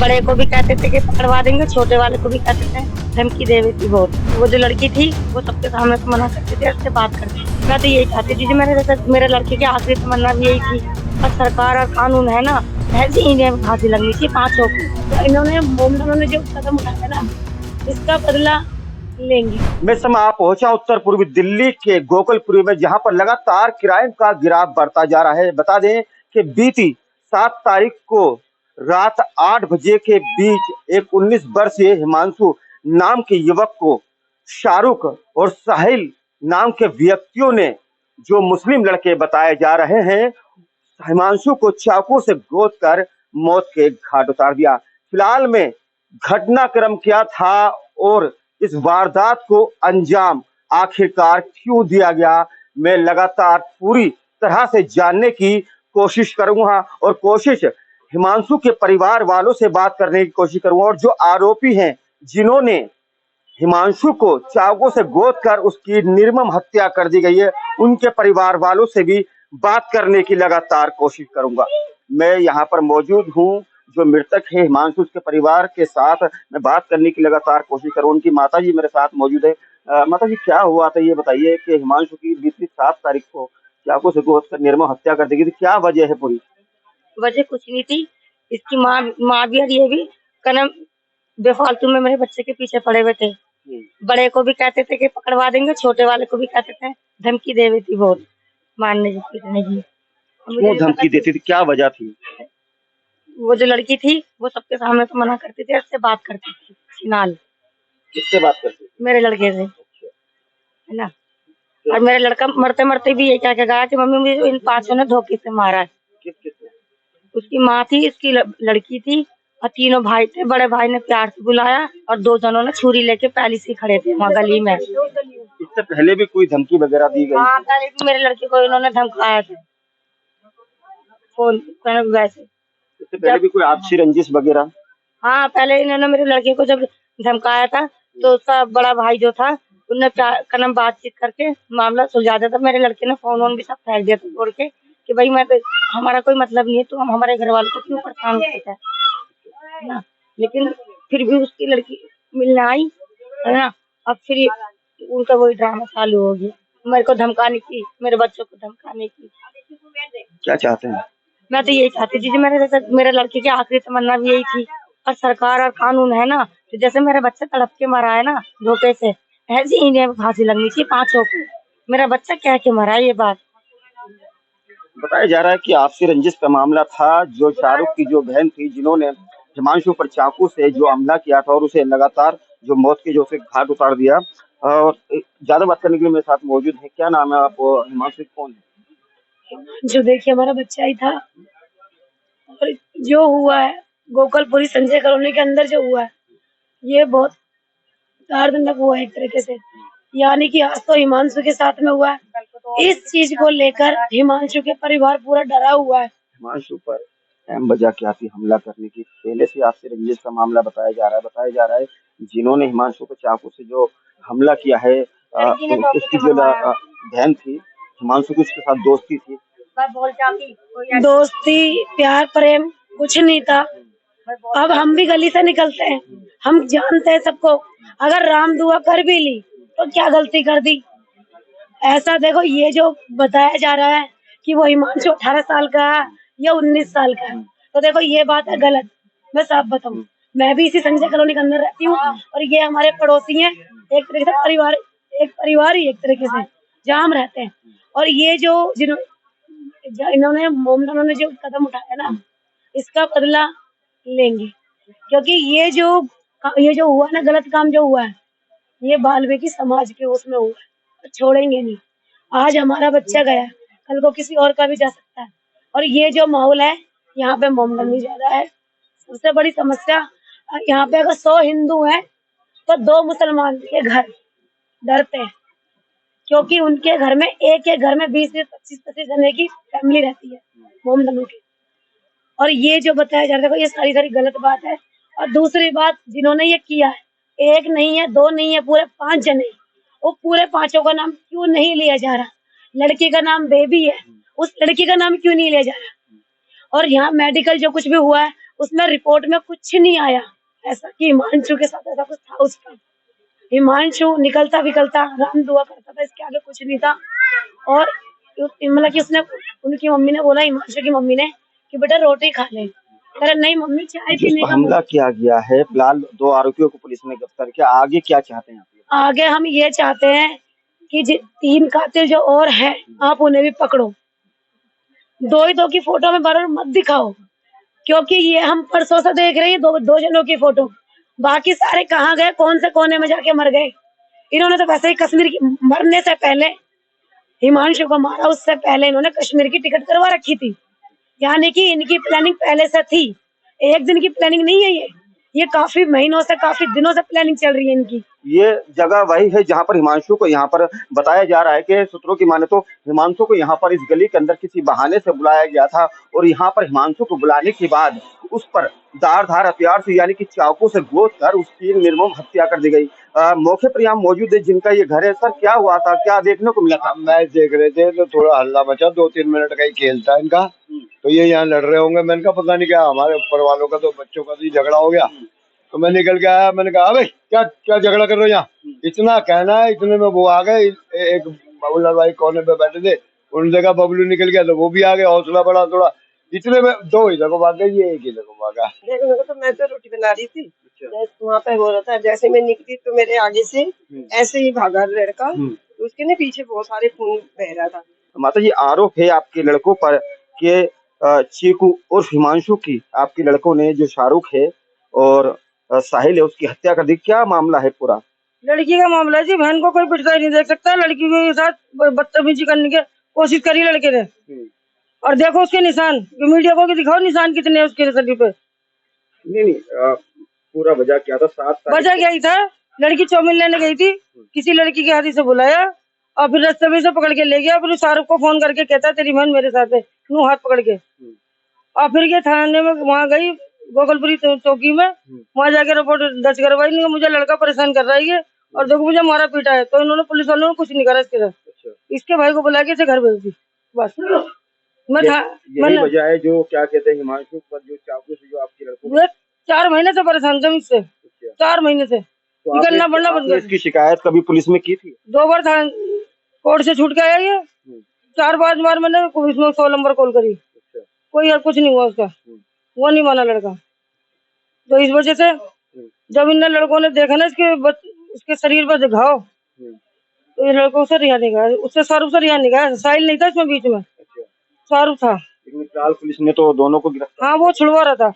बड़े को भी कहते थे कि पकड़वा देंगे, छोटे वाले को भी कहते थे, धमकी दे रही थी बहुत। वो जो लड़की थी वो सबके सामने से मना करती थी, उससे बात करती थी। मैं तो यही चाहती थी, मेरे लड़के की आखिरी तमन्ना भी यही थी। और सरकार और कानून है ना, ऐसे इन्हें फांसी लगनी चाहिए पांचों को। तो इन्होंने जो कदम उठाया ना, इसका बदला लेंगे। मैं समय पहुंचा उत्तर पूर्वी दिल्ली के गोकुलपुरी में, जहां पर लगातार क्राइम का गिराफ बढ़ता जा रहा है। बता दें कि बीती 7 तारीख को रात 8 बजे के बीच एक 19 वर्षीय हिमांशु नाम के युवक को शाहरुख और साहिल नाम के व्यक्तियों ने, जो मुस्लिम लड़के बताए जा रहे हैं, हिमांशु को चाकू से गोद कर मौत के घाट उतार दिया। फिलहाल में घटनाक्रम क्या था और इस वारदात को अंजाम आखिरकार क्यों दिया गया, मैं लगातार पूरी तरह से जानने की कोशिश करूंगा और कोशिश हिमांशु के परिवार वालों से बात करने की कोशिश करूंगा। और जो आरोपी हैं, जिन्होंने हिमांशु को चाकू से गोद कर उसकी निर्मम हत्या कर दी गई है, उनके परिवार वालों से भी बात करने की लगातार कोशिश करूंगा। मैं यहाँ पर मौजूद हूँ, जो मृतक है हिमांशु, उसके परिवार के साथ मैं बात करने की लगातार कोशिश करूँ। उनकी माता जी मेरे साथ मौजूद है। माता जी, क्या हुआ था ये बताइए कि हिमांशु की बीती 7 तारीख को चाकू से गोद कर निर्मम हत्या कर दी गई थी, क्या वजह है पूरी? वजह कुछ नहीं थी, इसकी माँ भी और ये भी कनम बेफालतू में मेरे बच्चे के पीछे पड़े हुए थे। बड़े को भी कहते थे कि पकड़वा देंगे, छोटे वाले को भी कहते थे, धमकी दे रही थी बहुत, मारने की पीटने की। क्यों धमकी देती थी, क्या वजह थी? वो जो लड़की थी वो सबके सामने तो मना करती थी, उससे बात करती थी फिलहाल। किससे बात करती? मेरे लड़के से, है ना। और मेरा लड़का मरते मरते भी ये क्या कहा कि मम्मी मुझे इन 5 ने धोखे से मारा है। किस? उसकी माँ थी, उसकी लड़की थी और 3 भाई थे। बड़े भाई ने प्यार से बुलाया और 2 जनों ने छुरी लेके पहले से खड़े थे वहाँ गली में। इससे पहले भी कोई धमकी वगैरह दी गई? हाँ, पहले भी मेरे लड़के को इन्होंने धमकाया था फोन वैसे। इससे पहले भी कोई आपसी रंजिश वगैरह? हाँ, पहले इन्होंने मेरे लड़के को जब धमकाया था तो उसका बड़ा भाई जो था, उनने कनम बातचीत करके मामला सुलझा दिया था। मेरे लड़के ने फोन भी सब फेंक दिया था तोड़ के कि भाई मैं तो, हमारा कोई मतलब नहीं है, तो हम हमारे घर वालों को क्यों परेशान करते हैं ना। लेकिन फिर भी उसकी लड़की मिलने आई, है ना। अब फिर उनका वही ड्रामा चालू हो गया, मेरे को धमकाने की, मेरे बच्चों को धमकाने की। क्या चाहते हैं? मैं तो यही चाहती थी, मेरे लड़के की आखिरी तमन्ना भी यही थी। और सरकार और कानून है ना, तो जैसे मेरे बच्चे तड़प के मरा है ना धोखे से, ऐसे ही इन्हें फांसी लगनी चाहिए पांचों को। मेरा बच्चा कह के मरा है, ये बात बताया जा रहा है कि आपसी रंजिश का मामला था। जो शाहरुख की जो बहन थी, जिन्होंने हिमांशु पर चाकू से जो हमला किया था और उसे लगातार जो मौत के जो घाट उतार दिया। और ज्यादा बात करने के लिए मेरे साथ मौजूद है, क्या नाम है आप? हिमांशु कौन है? जो देखिए हमारा बच्चा ही था। और जो हुआ है गोकुलपुरी संजय कॉलोनी के अंदर जो हुआ है, ये बहुत दर्दनाक हुआ है एक तरीके से। यानी कि आज तो हिमांशु के साथ में हुआ है, इस चीज को लेकर हिमांशु के परिवार पूरा डरा हुआ है। हिमांशु पर अहम वजह क्या थी हमला करने की? पहले से आपसे रंजिश का मामला बताया जा रहा है जिन्होंने हिमांशु को चाकू से जो हमला किया है, उसकी जो बहन थी हिमांशु की, उसके साथ दोस्ती थी। दोस्ती प्यार प्रेम कुछ नहीं था। अब हम भी गली से निकलते हैं, हम जानते हैं सबको। अगर राम दुआ कर भी ली तो क्या गलती कर दी? ऐसा देखो, ये जो बताया जा रहा है कि वो हिमांशु 18 साल का है या 19 साल का है, तो देखो ये बात है गलत। मैं साफ बताऊं, मैं भी इसी संजय कॉलोनी के अंदर रहती हूँ और ये हमारे पड़ोसी हैं, एक तरीके से परिवार ही एक तरीके से जहाँ हम रहते हैं। और ये जो इन्होंने जो कदम उठाया ना, इसका बदला लेंगे। क्योंकि ये जो हुआ ना, गलत काम जो हुआ है, ये बाल्मीकि समाज के उसमें हुआ है, छोड़ेंगे नहीं। आज हमारा बच्चा गया, कल को किसी और का भी जा सकता है। और ये जो माहौल है यहाँ पे मोमदनी ज्यादा है। सबसे बड़ी समस्या यहाँ पे, अगर 100 हिंदू हैं तो 2 मुसलमान के घर डरते हैं, क्योंकि उनके घर में एक घर में 20 से 25 जने की फैमिली रहती है मोमदनों की। और ये जो बताया जा रहा है, ये सारी गलत बात है। और दूसरी बात, जिन्होंने ये किया है, 1 नहीं है, 2 नहीं है, पूरे 5 जने। वो पूरे 5 का नाम क्यों नहीं लिया जा रहा? लड़की का नाम बेबी है, उस लड़की का नाम क्यों नहीं लिया जा रहा? और यहाँ मेडिकल जो कुछ भी हुआ है उसमें रिपोर्ट में कुछ नहीं आया ऐसा कि हिमांशु के साथ ऐसा कुछ था उसका। हिमांशु निकलता विकलता राम दुआ करता था, इसके आगे कुछ नहीं था। और मतलब कि उसने उनकी मम्मी ने बोला, हिमांशु की मम्मी ने, कि बेटा रोटी खा ले। कह रहा नहीं मम्मी चाय जिस पीने पर का हमला किया गया है, फिलहाल 2 आरोपियों को पुलिस ने गिरफ्तार किया। आगे क्या चाहते हैं आप? आगे हम ये चाहते हैं कि 3 कातिल जो और हैं आप उन्हें भी पकड़ो। 2 ही 2 की फोटो में बार-बार मत दिखाओ, क्योंकि ये हम परसों से देख रहे हैं 2 जनों की फोटो। बाकी सारे कहाँ गए, कौन से कोने में जाके मर गए। इन्होंने तो वैसे ही कश्मीर की मरने से पहले हिमांशु को मारा, उससे पहले इन्होंने कश्मीर की टिकट करवा रखी थी। यानी कि इनकी प्लानिंग पहले से थी, एक दिन की प्लानिंग नहीं है ये काफी महीनों से, काफी दिनों से प्लानिंग चल रही है इनकी। ये जगह वही है जहां पर हिमांशु को यहाँ पर बताया जा रहा है कि सूत्रों की माने तो हिमांशु को यहाँ पर इस गली के अंदर किसी बहाने से बुलाया गया था और यहाँ पर हिमांशु को बुलाने के बाद उस पर धार हथियार से यानी कि चाकू से गोद कर उसकी निर्मम हत्या कर दी गई। मौके पर यहाँ मौजूद है जिनका ये घर है। सर क्या हुआ था, क्या देखने को मिला था? मैच देख रहे थे तो थोड़ा हल्ला मचा, 2-3 मिनट का ही खेल था इनका, तो ये यहाँ लड़ रहे होंगे। मैंने कहा पता नहीं क्या हमारे ऊपर वालों का तो बच्चों का तो झगड़ा हो गया। तो मैं निकल के आया, मैंने कहा भाई क्या क्या झगड़ा कर रहे हो यहाँ? इतना कहना है, इतने में वो आ गए। एक बाबूलाल भाई कोने पे बैठे थे, उन्होंने देखा बबलू निकल गया तो वो भी आ गए। हौसला बढ़ा थोड़ा, इतने में 2 इधर को भाग गए, ये एक इधर को भागा। देखने को तो मैं तो रोटी बना रही थी, वहाँ पे हो रहा था। जैसे मैं निकली तो मेरे आगे से ऐसे ही भागा लड़का, उसके ना पीछे बहुत सारे खून बह रहा था। माता जी, आरोप है आपके लड़कों पर कि चीकू उर्फ हिमांशु की आपके लड़कों ने, जो शाहरुख है और साहिल है, उसकी हत्या कर दी। क्या मामला है पूरा? लड़की का मामला है जी, बहन को कोई पिटता ही नहीं देख सकता। लड़की के साथ बदतमीजी करने की कोशिश करी लड़के ने, और देखो उसके निशान, मीडिया को दिखाओ निशान कितने हैं उसके शरीर पे। नहीं पूरा वजह क्या था? 7 वजह क्या ही था, लड़की चाउमीन लेने गई थी, किसी लड़की के हाथी से बुलाया और फिर रास्ते में से पकड़ के ले गया। फिर शाहरुख को फोन करके कहता तेरी बहन मेरे साथ है, नू हाथ पकड़ के। और फिर ये थाने में वहाँ गई, गोकुलपुरी चौकी में, वहाँ जाके रिपोर्ट दर्ज करवाई। नहीं मुझे लड़का परेशान कर रहा है ये, और देखो मुझे मारा पीटा है। तो इन्होंने पुलिस वालों ने कुछ नहीं करा इसके साथ। इसके भाई को बुला के इसे घर भेज दी बस। यही वजह है जो क्या कहते हैं हिमांशु पर जो चाकू से जो आपकी लड़कों 4 महीने से परेशान थे मुझसे, 4 महीने से निकलना पड़ना बंद। इसकी शिकायत कभी पुलिस में की थी? 2 बार था, कोर्ट से छूट के आया ये। 4-5 बार मैंने पुलिस में 100 नंबर कॉल करी, कोई कुछ नहीं हुआ उसका, वो नहीं माना लड़का। तो इस वजह से जब इन लड़कों ने देखा ना इसके शरीर पर घाव, तो ये लड़कों से रिहा नहीं गया, उससे शाहरुख से रिहा नहीं गया। साहिल नहीं था इसमें बीच में, शाहरुख था। लेकिन फिलहाल पुलिस ने तो दोनों को गिरफ्तार। हाँ वो छुड़वा रहा था।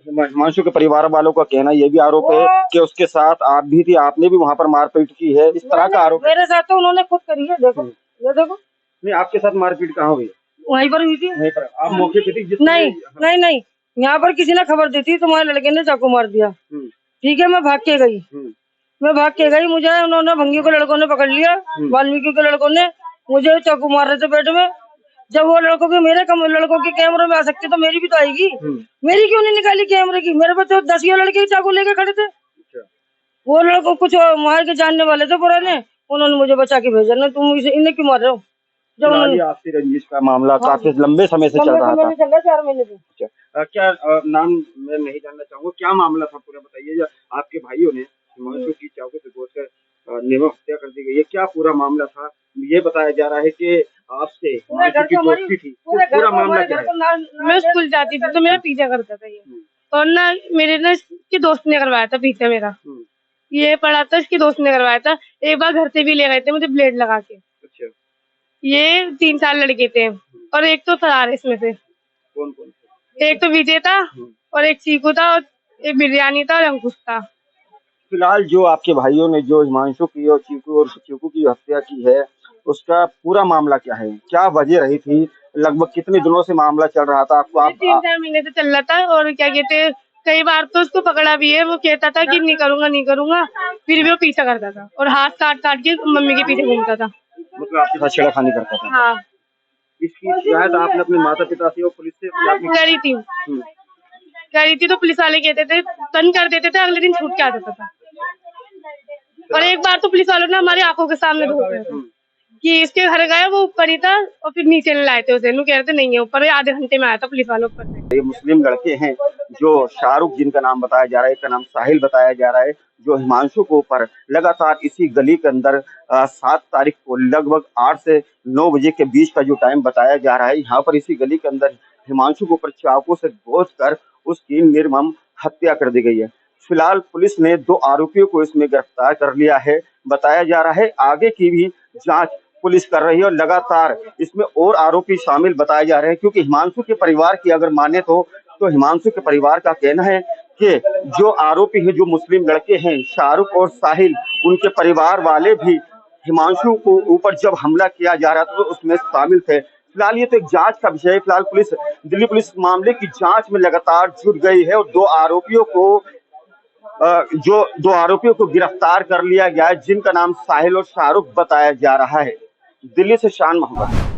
हिमांशु के परिवार वालों का कहना ये भी आरोप है कि उसके साथ आप भी थी, आपने भी वहाँ पर मारपीट की है, इस तरह का आरोप। मेरे साथ तो उन्होंने खुद करी है, देखो ये देखो। नहीं आपके साथ मारपीट कहाँ हुई? वहीं पर हुई थी। वहीं पर आप मौके पे थी? नहीं, यहाँ पर किसी ने खबर दी थी, तुम्हारे लड़के ने चाकू मार दिया। ठीक है, मैं भाग के गई, मुझे उन्होंने भंगी के लड़कों ने पकड़ लिया, वाल्मीकि के लड़कों ने मुझे चाकू मार रहे थे पेट में। जब वो लड़कों की लड़कों के कैमरे में आ सकती तो मेरी भी तो आएगी। मेरी क्यों नहीं निकाली कैमरे की? मेरे पे तो 10 लड़के चाकू लेके खड़े थे। वो लड़कों कुछ वहाँ के जानने वाले थे पुराने, उन्होंने मुझे बचा के भेजा ना, तुम इन्हें क्यों मार रहे हो? आपसी रंजिश का मामला काफी लंबे समय से चल रहा था। 4 महीने से। क्या नाम मैं नहीं जानना चाहूंगा, क्या मामला था पूरा बताइए। जो आपके भाइयों ने हिमांशु की चाकू से गोदकर निर्मम हत्या कर दी गई है, क्या पूरा मामला था? ये बताया जा रहा है कि आपसे की दोस्ती थी, पूरा मामला क्या है? मैं स्कूल जाती थी तो मेरा पीछा करता था ये, और ना मेरे ना इसके दोस्त ने करवाया था पीछे मेरा। ये पढ़ा था, इसके दोस्त ने करवाया था। एक बार घर से भी ले गए थे मुझे ब्लेड लगा के। अच्छा। ये 3-4 लड़के थे और एक तो फरार है इसमें से। कौन? एक तो विजय था और एक चीकू था और एक बिरयानी था और अंकुश था। फिलहाल जो आपके भाइयों ने जो हिमांशु की और चीकू की हत्या की है, उसका पूरा मामला क्या है? क्या वजह रही थी? लगभग कितने दिनों से मामला चल रहा था? आपको 3-4 महीने से चल रहा था। और क्या कहते, कई बार तो उसको पकड़ा भी है, वो कहता था कि नहीं करूंगा, फिर भी वो पीछा करता था और हाथ काट के मम्मी के पीछे घूमता था। मतलब आपके साथ छेड़खानी करता था? हाँ। इसकी शिकायत आपने अपने माता पिता से और पुलिस से करी थी तो पुलिस वाले कहते थे, तंग कर देते थे, अगले दिन छूट के आ जाता था। और एक बार तो पुलिस वालों ने हमारी आंखों के सामने धो दिया था कि इसके घर गए, वो ऊपर ही था और फिर नीचे लाए थे उसे, कह रहे थे नहीं है ऊपर, आधे घंटे में आया था पुलिस वालों ऊपर से। ये मुस्लिम लड़के हैं जो शाहरुख, जिनका नाम बताया जा रहा है, एक का नाम साहिल बताया जा रहा है, जो हिमांशु को ऊपर लगातार इसी गली के अंदर 7 तारीख को लगभग 8 से 9 बजे के बीच का जो टाइम बताया जा रहा है, यहाँ पर इसी गली के अंदर हिमांशु को ऊपर चाकू से गोद कर उसकी निर्मम हत्या कर दी गई है। फिलहाल पुलिस ने 2 आरोपियों को इसमें गिरफ्तार कर लिया है। बताया जा रहा है आगे की भी जांच पुलिस कर रही है और लगातार इसमें और आरोपी शामिल बताए जा रहे हैं, क्योंकि हिमांशु के परिवार की अगर माने तो हिमांशु के परिवार का कहना है कि जो आरोपी है, जो मुस्लिम लड़के हैं शाहरुख और साहिल, उनके परिवार वाले भी हिमांशु को ऊपर जब हमला किया जा रहा था तो उसमें शामिल थे। फिलहाल ये तो एक जांच का विषय है। फिलहाल पुलिस, दिल्ली पुलिस मामले की जांच में लगातार जुट गई है और 2 आरोपियों को गिरफ्तार कर लिया गया है, जिनका नाम साहिल और शाहरुख बताया जा रहा है। दिल्ली से शान मोहम्मद।